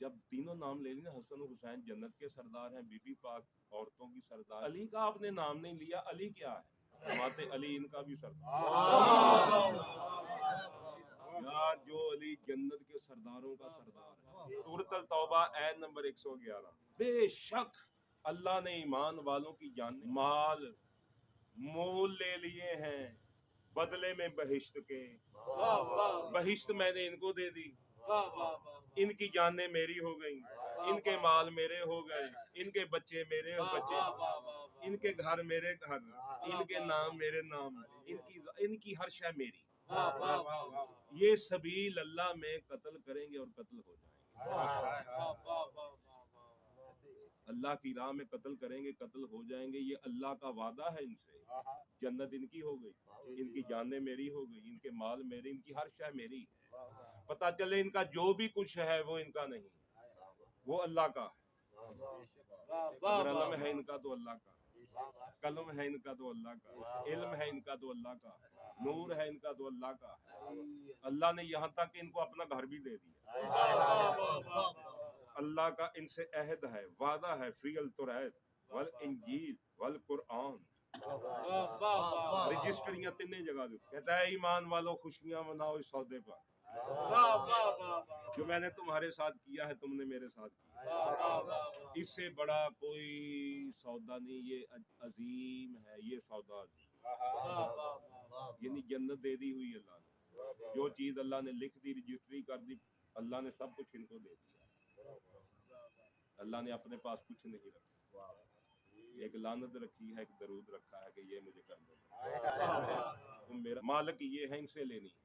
جب تینوں نام لے لیے حسن و حسین جنت کے سردار ہیں، بی بی پاک عورتوں کی سردار، علی کا آپ نے نام نہیں لیا، علی کیا ہے؟ فرماتے علی ان کا بھی سردار، یار جو علی جنت کے سرداروں کا سردار ہے۔ سورۃ التوبہ آیت نمبر 111، بے شک اللہ نے ایمان والوں کی جان مال مول لے لیے ہیں بدلے میں بہشت کے، بہشت میں نے ان کو دے دی، ان کی جانیں میری ہو گئیں، ان کے مال میرے ہو گئے، ان کے بچے میرے بچے، ان کے گھر میرے گھر، ان کے نام میرے نام، ان کی ہر شے میری۔ یہ سبیل اللہ میں قتل کریں گے اور قتل ہو جائیں گے، اللہ کی راہ میں قتل کریں گے قتل ہو جائیں گے، یہ اللہ کا وعدہ ہے ان سے۔ جنت ان کی ہو گئی، ان کی جانیں میری ہو گئی، ان کے مال میرے، ان کی ہر شے میری ہے۔ پتہ چلے ان کا جو بھی کچھ ہے وہ ان کا نہیں، وہ اللہ کا ہے۔ اگر علم ہے ان کا تو اللہ کا، قلم ہے ان کا تو اللہ کا، علم ہے ان کا تو اللہ کا، نور ہے ان کا تو اللہ کا۔ اللہ نے یہاں تک کہ ان کو اپنا گھر بھی دے دیا۔ اللہ کا ان سے عہد ہے، وعدہ ہے، فی التوریت والانجیل والقرآن، رجسٹریاں تینوں جگہ دے، کہتا ہے ایمان والوں خوشیاں مناؤ اس سودے پر، جو میں نے تمہارے ساتھ کیا ہے تم نے میرے ساتھ کیا، اس سے بڑا کوئی سودا نہیں، یہ عظیم ہے یہ سودا، یعنی جنت دے دی ہوئی اللہ نے، جو چیز اللہ نے لکھ دی رجسٹری کر دی، اللہ نے سب کچھ ان کو دے دیا، اللہ نے اپنے پاس کچھ نہیں رکھا، ایک لعنت رکھی ہے، ایک درود رکھا ہے کہ یہ مجھے کر دو، تم میرا مالک یہ ہے، ان سے لینی ہے۔